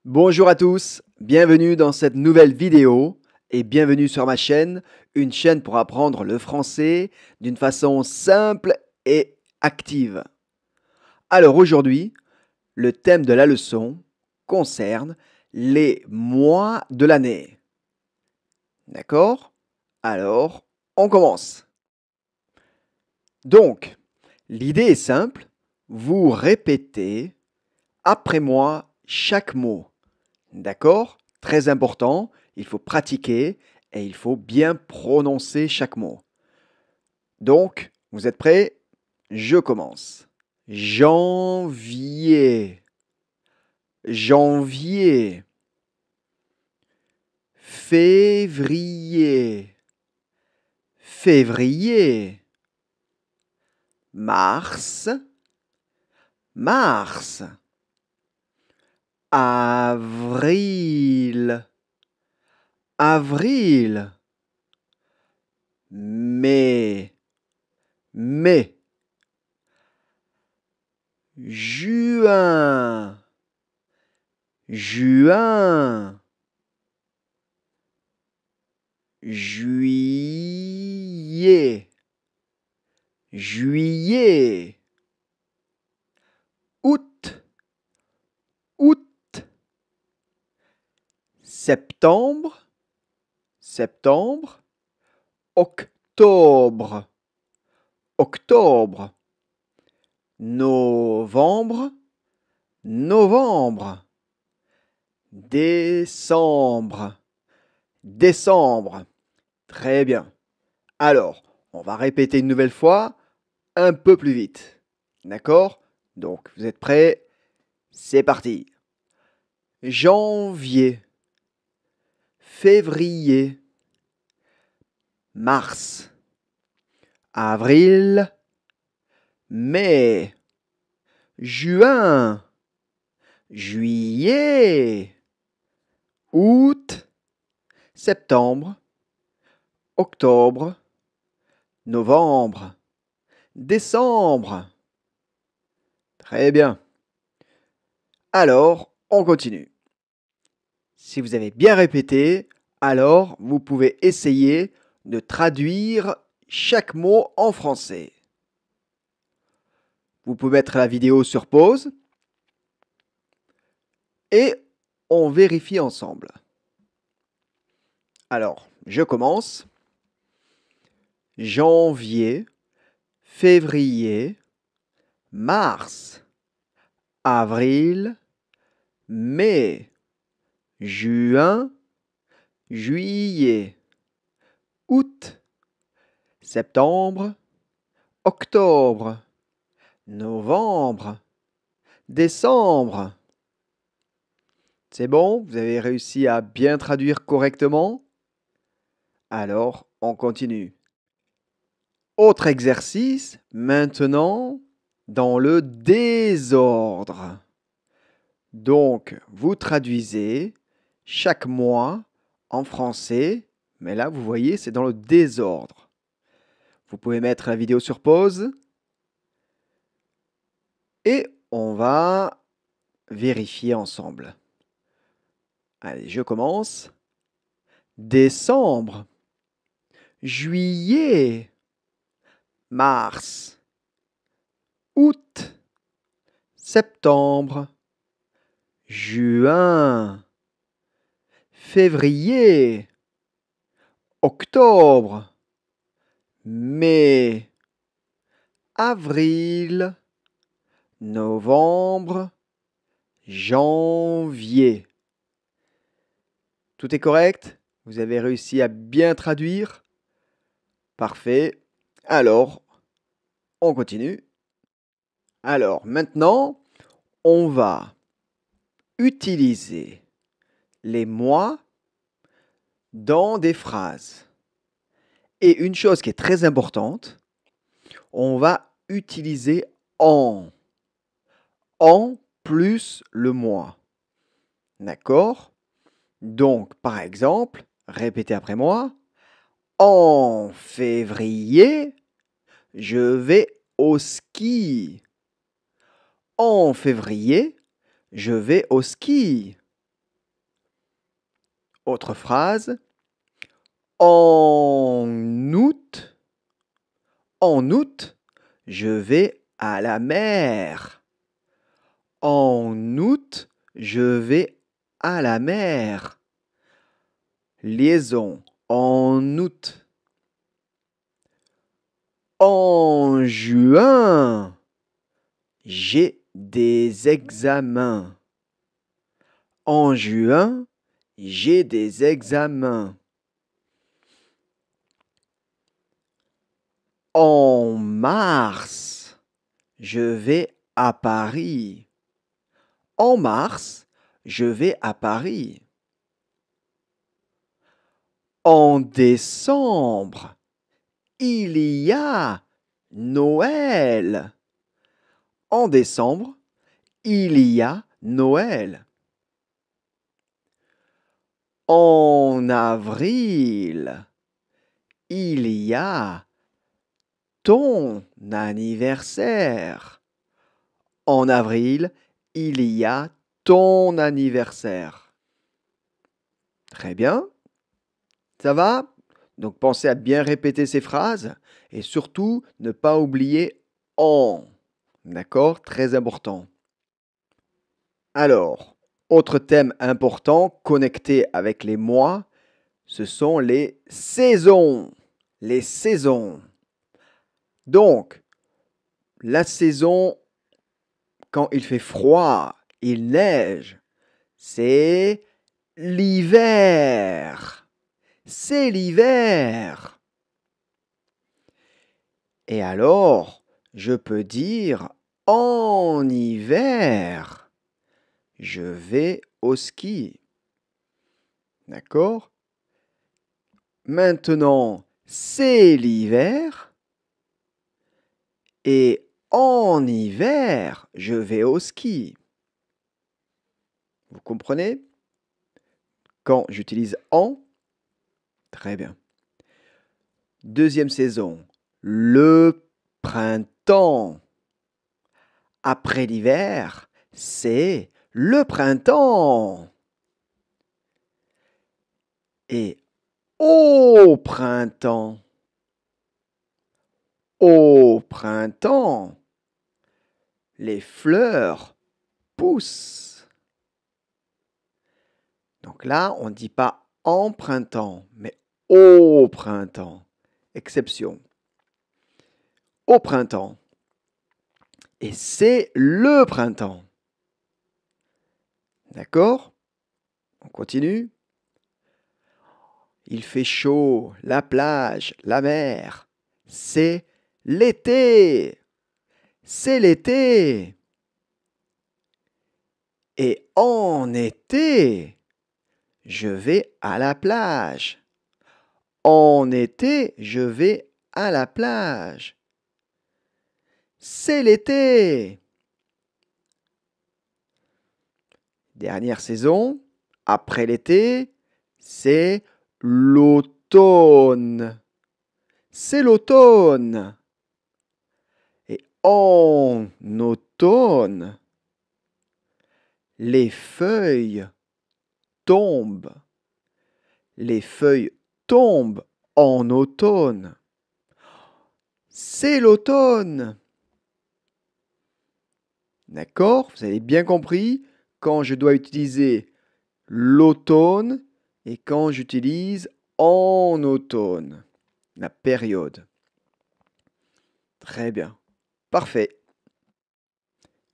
Bonjour à tous, bienvenue dans cette nouvelle vidéo et bienvenue sur ma chaîne, une chaîne pour apprendre le français d'une façon simple et active. Alors aujourd'hui, le thème de la leçon concerne les mois de l'année. D'accord? Alors, on commence. Donc, l'idée est simple, vous répétez après moi chaque mot. D'accord? Très important, il faut pratiquer et il faut bien prononcer chaque mot. Donc, vous êtes prêts? Je commence. Janvier, janvier. Février, février. Mars, mars. Avril, avril. Mai, mai. Juin, juin. Juillet, juillet. Août, août. Septembre, septembre. Octobre, octobre. Novembre, novembre. Décembre, décembre. Très bien. Alors, on va répéter une nouvelle fois, un peu plus vite. D'accord? Donc, vous êtes prêts? C'est parti. Janvier, février, mars, avril, mai, juin, juillet, août, septembre, octobre, novembre, décembre. Très bien. Alors, on continue. Si vous avez bien répété, alors vous pouvez essayer de traduire chaque mot en français. Vous pouvez mettre la vidéo sur pause et on vérifie ensemble. Alors, je commence. Janvier, février, mars, avril, mai, juin, juillet, août, septembre, octobre, novembre, décembre. C'est bon? Vous avez réussi à bien traduire correctement? Alors, on continue. Autre exercice, maintenant, dans le désordre. Donc, vous traduisez chaque mois en français, mais là, vous voyez, c'est dans le désordre. Vous pouvez mettre la vidéo sur pause et on va vérifier ensemble. Allez, je commence. Décembre, juillet, mars, août, septembre, juin, février, octobre, mai, avril, novembre, janvier. Tout est correct? Vous avez réussi à bien traduire? Parfait. Alors, on continue. Alors, maintenant, on va utiliser les mois dans des phrases. Et une chose qui est très importante, on va utiliser en. En plus le mois. D'accord? Donc, par exemple, répétez après moi. En février, je vais au ski. En février, je vais au ski. Autre phrase. En août, je vais à la mer. En août, je vais à la mer. Liaison. En août. En juin, j'ai des examens. En juin, j'ai des examens. En mars, je vais à Paris. En mars, je vais à Paris. En décembre, il y a Noël. En décembre, il y a Noël. En avril, il y a ton anniversaire. En avril, il y a ton anniversaire. Très bien. Ça va? Donc pensez à bien répéter ces phrases et surtout ne pas oublier en. D'accord? Très important. Alors, autre thème important connecté avec les mois, ce sont les saisons. Les saisons. Donc, la saison, quand il fait froid, il neige, c'est l'hiver. C'est l'hiver. Et alors, je peux dire en hiver, je vais au ski. D'accord? Maintenant, c'est l'hiver. Et en hiver, je vais au ski. Vous comprenez? Quand j'utilise en, très bien. Deuxième saison, le printemps. Après l'hiver, c'est le printemps. Et au printemps, les fleurs poussent. Donc là, on ne dit pas en printemps, mais au printemps. Exception. Au printemps. Et c'est le printemps. D'accord? On continue. Il fait chaud, la plage, la mer. C'est l'été. C'est l'été. Et en été, je vais à la plage. En été, je vais à la plage. C'est l'été. Dernière saison, après l'été, c'est l'automne. C'est l'automne. Et en automne, les feuilles tombent. Les feuilles tombent en automne. C'est l'automne. D'accord? Vous avez bien compris quand je dois utiliser l'automne et quand j'utilise en automne, la période. Très bien. Parfait.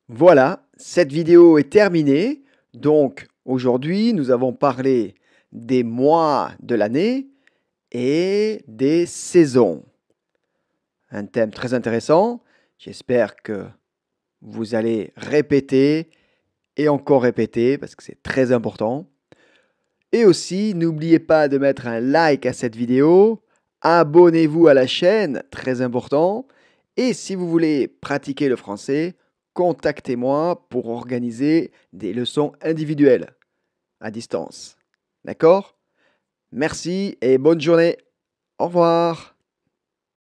Voilà, cette vidéo est terminée. Donc, aujourd'hui, nous avons parlé des mois de l'année et des saisons. Un thème très intéressant. J'espère que vous allez répéter et encore répéter parce que c'est très important. Et aussi, n'oubliez pas de mettre un like à cette vidéo. Abonnez-vous à la chaîne, très important. Et si vous voulez pratiquer le français, contactez-moi pour organiser des leçons individuelles à distance. D'accord? Merci et bonne journée. Au revoir.